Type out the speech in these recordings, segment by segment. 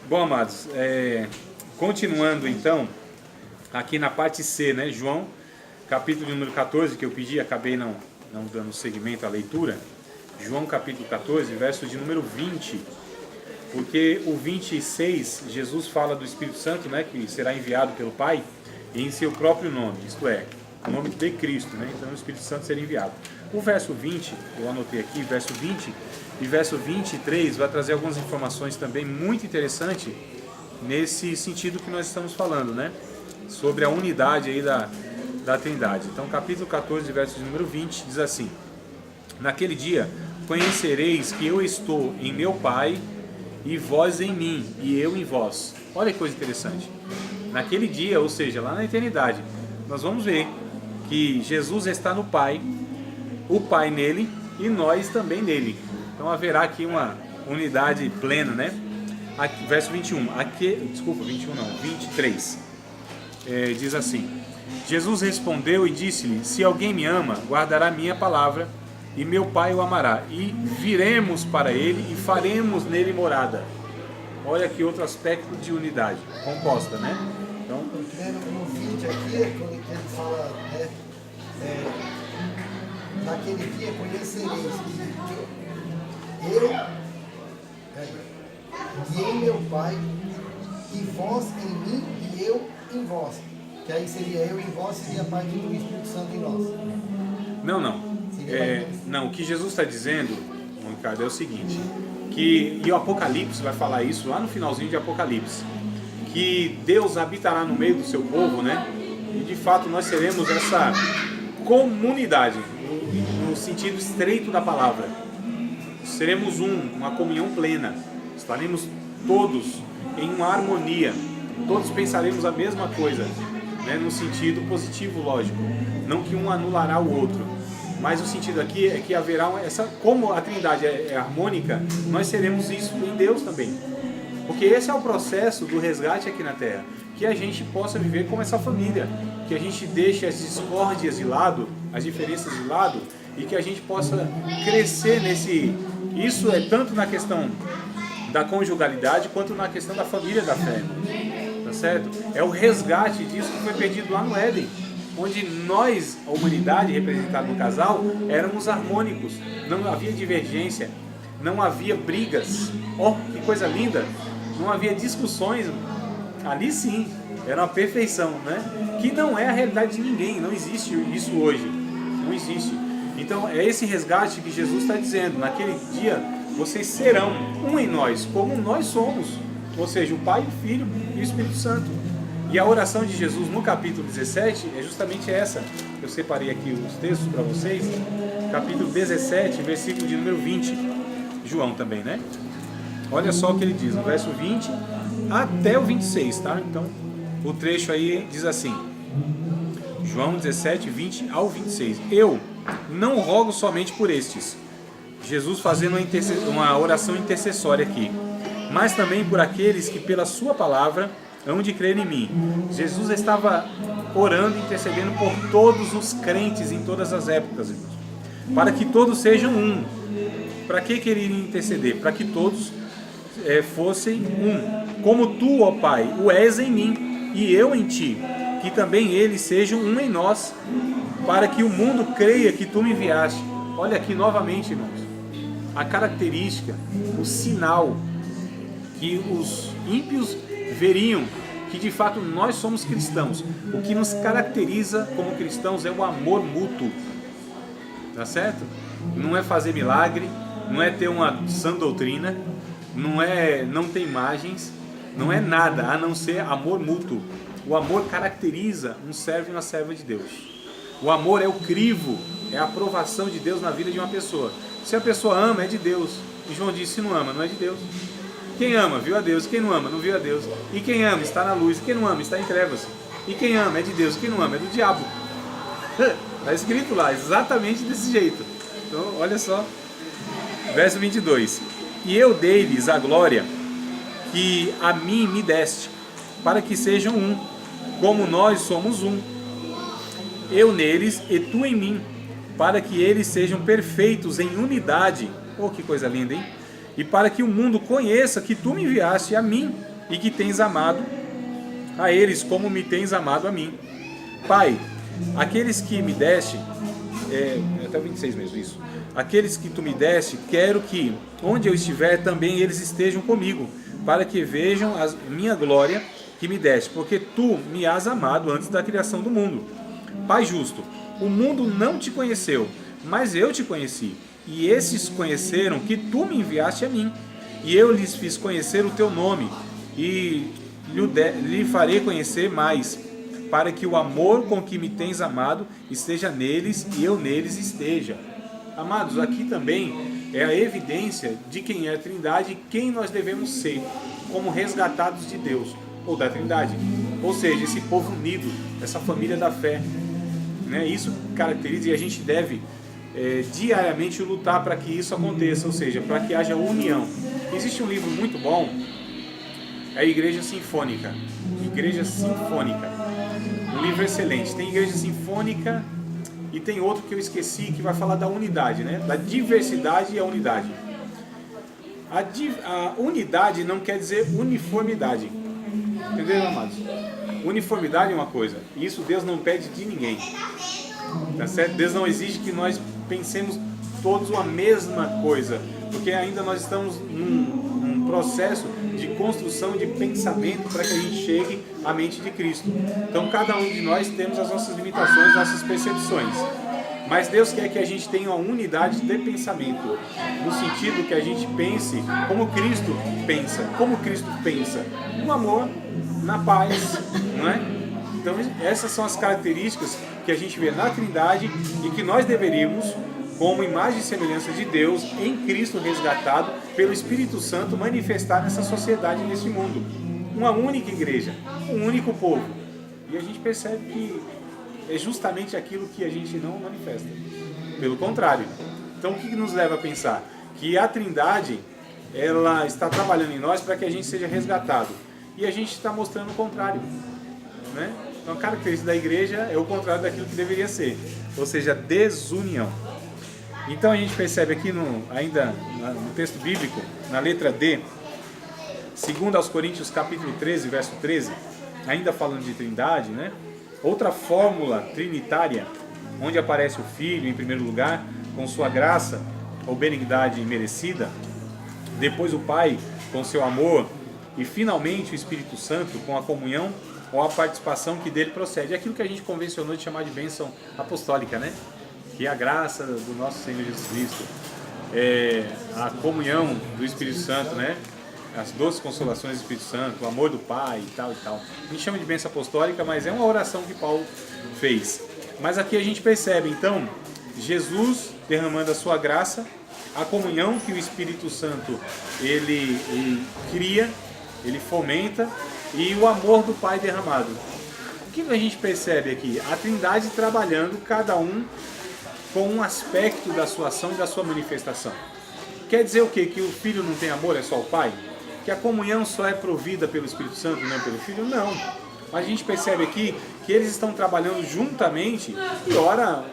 Bom, amados, continuando então, aqui na parte C, né? João, capítulo número 14, que eu pedi, acabei não dando seguimento à leitura. João capítulo 14, verso de número 20, porque o 26, Jesus fala do Espírito Santo, né? Que será enviado pelo Pai em seu próprio nome, isto é, o nome de Cristo, né? Então o Espírito Santo será enviado. O verso 20, eu anotei aqui, verso 20 e verso 23 vai trazer algumas informações também muito interessantes nesse sentido que nós estamos falando, né? Sobre a unidade aí da Trindade. Então, capítulo 14, verso de número 20, diz assim: naquele dia conhecereis que eu estou em meu Pai e vós em mim e eu em vós. Olha que coisa interessante. Naquele dia, ou seja, lá na eternidade, nós vamos ver que Jesus está no Pai, o Pai nele e nós também nele. Então haverá aqui uma unidade plena, né? Aqui, verso 21, 23, diz assim: Jesus respondeu e disse-lhe: se alguém me ama, guardará minha palavra, e meu Pai o amará, e viremos para ele e faremos nele morada. Olha aqui outro aspecto de unidade composta, né? Então, no vídeo aqui, quando ele fala, né, naquele dia conhecereis que eu e em meu Pai, e vós em mim e eu em vós. Que aí seria eu em vós, seria a parte do Espírito Santo em nós. Não, o que Jesus está dizendo, Ricardo, é o seguinte, e o Apocalipse vai falar isso lá no finalzinho de Apocalipse, que Deus habitará no meio do seu povo, né? E de fato nós seremos essa comunidade, no sentido estreito da palavra. Seremos uma comunhão plena, estaremos todos em uma harmonia, todos pensaremos a mesma coisa, né? No sentido positivo, lógico, não que um anulará o outro, mas o sentido aqui é que haverá como a Trindade é harmônica, nós seremos isso em Deus também, porque esse é o processo do resgate aqui na Terra, que a gente possa viver como essa família, que a gente deixe as discórdias de lado, as diferenças de lado, e que a gente possa crescer nesse... Isso é tanto na questão da conjugalidade quanto na questão da família da fé, tá certo? É o resgate disso que foi perdido lá no Éden, onde nós, a humanidade representada no casal, éramos harmônicos, não havia divergência, não havia brigas, que coisa linda, não havia discussões, ali sim, era uma perfeição, né? Que não é a realidade de ninguém, não existe isso hoje, não existe. Então é esse resgate que Jesus está dizendo, naquele dia vocês serão um em nós, como nós somos, ou seja, o Pai, o Filho e o Espírito Santo. E a oração de Jesus no capítulo 17 é justamente essa. Eu separei aqui os textos para vocês. Capítulo 17, versículo de número 20. João também, né? Olha só o que ele diz, no verso 20 até o 26, tá? Então, o trecho aí diz assim. João 17, 20 ao 26. Eu não rogo somente por estes. Jesus fazendo uma oração intercessória aqui. Mas também por aqueles que pela sua palavra hão de crer em mim. Jesus estava orando e intercedendo por todos os crentes em todas as épocas, irmãos, para que todos sejam um. Para que ele iria interceder? Para que todos fossem um. Como tu, ó Pai, o és em mim e eu em ti, que também eles sejam um em nós, para que o mundo creia que tu me enviaste. Olha aqui novamente, irmãos, a característica, o sinal que os ímpios veriam que de fato nós somos cristãos. O que nos caracteriza como cristãos é o amor mútuo, tá certo? Não é fazer milagre, não é ter uma sã doutrina, não ter imagens, não é nada a não ser amor mútuo. O amor caracteriza um servo e uma serva de Deus. O amor é o crivo, é a aprovação de Deus na vida de uma pessoa. Se a pessoa ama, é de Deus. E João disse: se não ama, não é de Deus. Quem ama, viu a Deus. Quem não ama, não viu a Deus. E quem ama, está na luz. Quem não ama, está em trevas. E quem ama é de Deus. Quem não ama é do diabo. Está escrito lá, exatamente desse jeito. Então, olha só. Verso 22. E eu dei-lhes a glória que a mim me deste, para que sejam um, como nós somos um. Eu neles e tu em mim, para que eles sejam perfeitos em unidade. Oh, que coisa linda, hein? E para que o mundo conheça que tu me enviaste a mim e que tens amado a eles como me tens amado a mim. Pai, aqueles que me deste, até 26 mesmo isso, aqueles que tu me deste, quero que onde eu estiver também eles estejam comigo, para que vejam a minha glória que me deste, porque tu me has amado antes da criação do mundo. Pai justo, o mundo não te conheceu, mas eu te conheci, e esses conheceram que tu me enviaste a mim, e eu lhes fiz conhecer o teu nome, e lhe farei conhecer mais, para que o amor com que me tens amado esteja neles e eu neles esteja. Amados, aqui também é a evidência de quem é a Trindade e quem nós devemos ser, como resgatados de Deus, ou da Trindade. Ou seja, esse povo unido, essa família da fé. Né? Isso caracteriza e a gente deve diariamente lutar para que isso aconteça, ou seja, para que haja união. Existe um livro muito bom, é a Igreja Sinfônica. Igreja Sinfônica. Um livro excelente. Tem Igreja Sinfônica e tem outro que eu esqueci que vai falar da unidade, né? Da diversidade e a unidade. A unidade não quer dizer uniformidade. Entenderam, amados? Uniformidade é uma coisa. E isso Deus não pede de ninguém. Tá certo? Deus não exige que nós pensemos todos a mesma coisa. Porque ainda nós estamos num processo de construção de pensamento para que a gente chegue à mente de Cristo. Então cada um de nós temos as nossas limitações, nossas percepções. Mas Deus quer que a gente tenha uma unidade de pensamento, no sentido que a gente pense como Cristo pensa. Como Cristo pensa? No amor, na paz, não é? Então essas são as características que a gente vê na Trindade e que nós deveríamos, como imagem e semelhança de Deus, em Cristo resgatado, pelo Espírito Santo, manifestar nessa sociedade, nesse mundo. Uma única igreja, um único povo. E a gente percebe que é justamente aquilo que a gente não manifesta. Pelo contrário. Então o que nos leva a pensar? Que a Trindade, ela está trabalhando em nós para que a gente seja resgatado. E a gente está mostrando o contrário. Né? Então a característica da igreja é o contrário daquilo que deveria ser. Ou seja, desunião. Então a gente percebe aqui ainda no texto bíblico, na letra D, 2 aos Coríntios capítulo 13, verso 13, ainda falando de Trindade, né? Outra fórmula trinitária, onde aparece o Filho em primeiro lugar, com sua graça ou benignidade merecida, depois o Pai com seu amor e finalmente o Espírito Santo com a comunhão ou a participação que dele procede. É aquilo que a gente convencionou de chamar de bênção apostólica, né? Que é a graça do nosso Senhor Jesus Cristo, a comunhão do Espírito Santo, né? As doces consolações do Espírito Santo, o amor do Pai e tal e tal. A gente chama de bênção apostólica, mas é uma oração que Paulo fez. Mas aqui a gente percebe, então, Jesus derramando a sua graça, a comunhão que o Espírito Santo ele cria, ele fomenta, e o amor do Pai derramado. O que a gente percebe aqui? A Trindade trabalhando, cada um com um aspecto da sua ação e da sua manifestação. Quer dizer o quê? Que o Filho não tem amor, é só o Pai? Que a comunhão só é provida pelo Espírito Santo e não pelo Filho? Não. Mas a gente percebe aqui que eles estão trabalhando juntamente e, ora,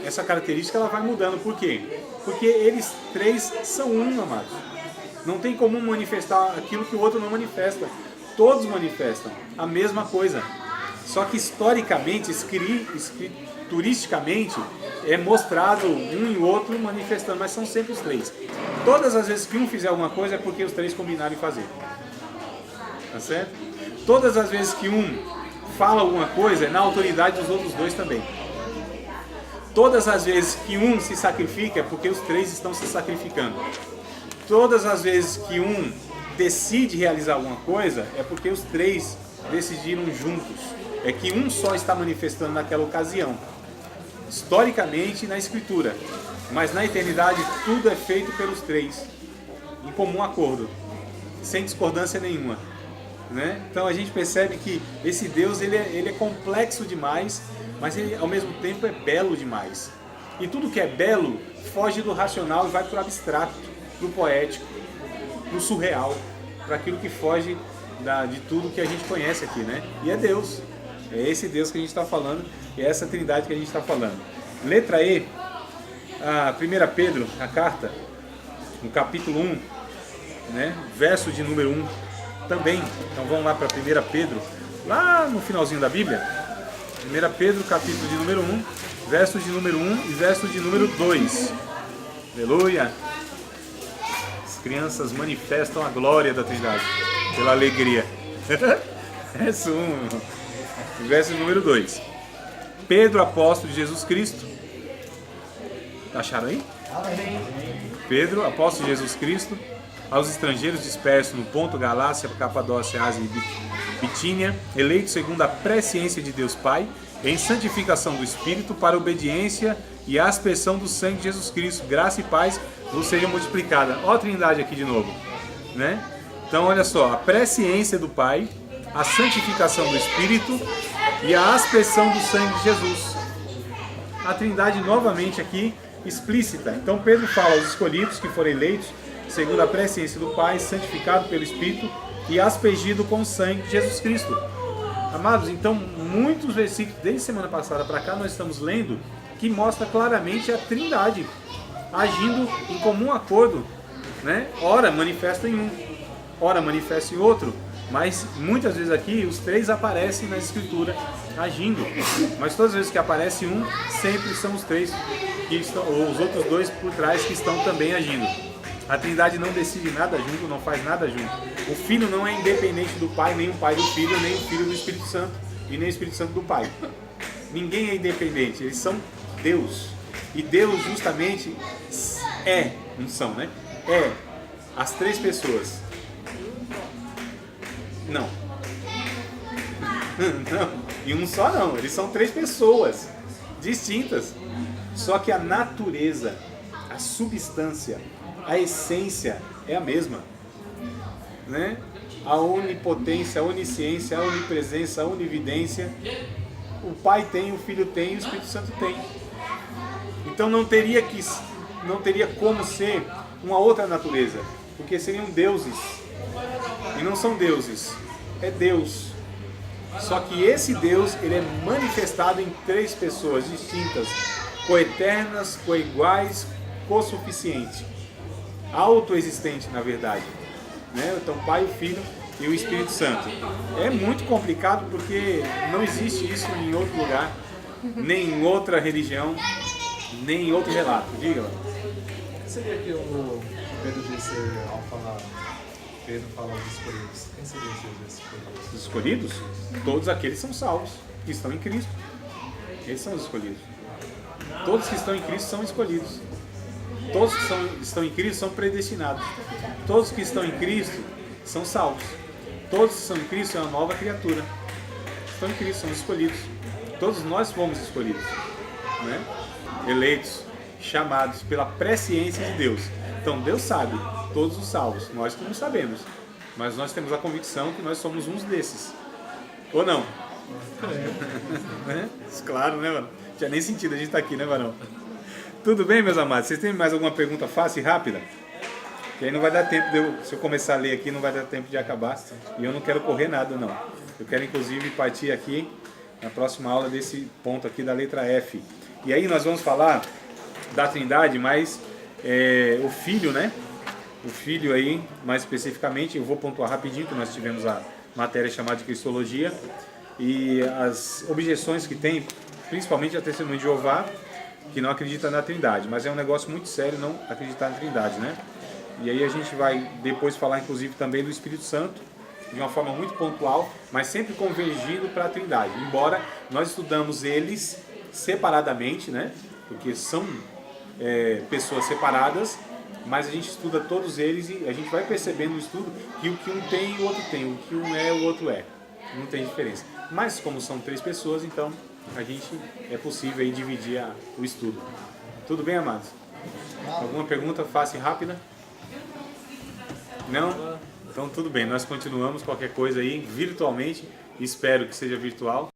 essa característica ela vai mudando. Por quê? Porque eles três são um, amados. Não tem como um manifestar aquilo que o outro não manifesta. Todos manifestam a mesma coisa. Só que historicamente, turisticamente, é mostrado um e o outro manifestando, mas são sempre os três. Todas as vezes que um fizer alguma coisa é porque os três combinaram em fazer. Tá certo? Todas as vezes que um fala alguma coisa é na autoridade dos outros dois também. Todas as vezes que um se sacrifica é porque os três estão se sacrificando. Todas as vezes que um decide realizar alguma coisa é porque os três decidiram juntos. É que um só está manifestando naquela ocasião. Historicamente na Escritura, mas na eternidade tudo é feito pelos três, em comum acordo, sem discordância nenhuma, né? Então a gente percebe que esse Deus ele é complexo demais, mas ele ao mesmo tempo é belo demais. E tudo que é belo foge do racional e vai para o abstrato, para o poético, para o surreal, para aquilo que foge de tudo que a gente conhece aqui, né? E é Deus. É esse Deus que a gente está falando, e é essa Trindade que a gente está falando. Letra E, a 1 Pedro, a carta, no capítulo 1, né, verso de número 1, também. Então vamos lá para 1 Pedro, lá no finalzinho da Bíblia. 1 Pedro, capítulo de número 1, versos de número 1 e versos de número 2. Aleluia! As crianças manifestam a glória da Trindade pela alegria. Verso 1, verso número 2. Pedro, apóstolo de Jesus Cristo. Acharam aí? Pedro, apóstolo de Jesus Cristo, aos estrangeiros dispersos no Ponto, Galácia, Capadócia, Ásia e Bitínia, eleitos segundo a presciência de Deus Pai, em santificação do Espírito, para a obediência e a aspersão do sangue de Jesus Cristo, graça e paz vos sejam multiplicadas. Olha a Trindade aqui de novo, né? Então olha só, a presciência do Pai, a santificação do Espírito e a aspersão do sangue de Jesus. A Trindade novamente aqui explícita. Então Pedro fala aos escolhidos que foram eleitos segundo a presciência do Pai, santificado pelo Espírito e aspergido com o sangue de Jesus Cristo. Amados, então muitos versículos desde semana passada para cá nós estamos lendo que mostra claramente a Trindade agindo em comum acordo, né? Ora manifesta em um, ora manifesta em outro, mas muitas vezes aqui os três aparecem na Escritura agindo, mas todas as vezes que aparece um, sempre são os três que estão, ou os outros dois por trás que estão também agindo. A Trindade não decide nada junto, não faz nada junto. O Filho não é independente do Pai, nem o Pai do Filho, nem o Filho do Espírito Santo, e nem o Espírito Santo do Pai. Ninguém é independente, eles são Deus. E Deus justamente não são, né? É as três pessoas. Não. Não. E um só não, eles são três pessoas distintas. Só que a natureza, a substância, a essência é a mesma, né? A onipotência, a onisciência, a onipresença, a onividência, o Pai tem, o Filho tem e o Espírito Santo tem. Então não teria como ser uma outra natureza, porque seriam deuses, e não são deuses, é Deus. Só que esse Deus, ele é manifestado em três pessoas distintas, coeternas, coiguais, co-suficiente, autoexistente na verdade, né? Então Pai, o Filho e o Espírito Santo. É muito complicado porque não existe isso em outro lugar, nem em outra religião, nem em outro relato. Diga lá. O que seria que o Pedro disse ao falar? Pedro fala dos escolhidos. Quem seriam esses escolhidos? Os escolhidos? Todos aqueles são salvos, que estão em Cristo. Eles são os escolhidos. Todos que estão em Cristo são escolhidos. Todos que estão em Cristo são predestinados. Todos que estão em Cristo são salvos. Todos que estão em Cristo é uma nova criatura. Estão em Cristo, são escolhidos. Todos nós fomos escolhidos, né? Eleitos, chamados pela presciência de Deus. Então Deus sabe, todos os salvos. Nós que não sabemos, mas nós temos a convicção que nós somos uns desses. Ou não? Claro, né, mano? Não tinha nem sentido a gente estar aqui, né, varão? Tudo bem, meus amados? Vocês têm mais alguma pergunta fácil e rápida? Que aí não vai dar tempo se eu começar a ler aqui, não vai dar tempo de acabar. E eu não quero correr nada, não. Eu quero, inclusive, partir aqui na próxima aula desse ponto aqui da letra F. E aí nós vamos falar da Trindade, mas o Filho, né? O Filho aí, mais especificamente, eu vou pontuar rapidinho, que nós tivemos a matéria chamada de Cristologia. E as objeções que tem, principalmente a Testemunha de Jeová, que não acredita na Trindade, mas é um negócio muito sério não acreditar na Trindade, né? E aí a gente vai depois falar inclusive também do Espírito Santo, de uma forma muito pontual, mas sempre convergindo para a Trindade, embora nós estudamos eles separadamente, né? Porque são pessoas separadas, mas a gente estuda todos eles e a gente vai percebendo no estudo que o que um tem o outro tem, o que um é o outro é, não tem diferença. Mas como são três pessoas, então a gente é possível aí dividir o estudo. Tudo bem, amados? Alguma pergunta fácil e rápida? Não? Então tudo bem, nós continuamos qualquer coisa aí virtualmente, espero que seja virtual.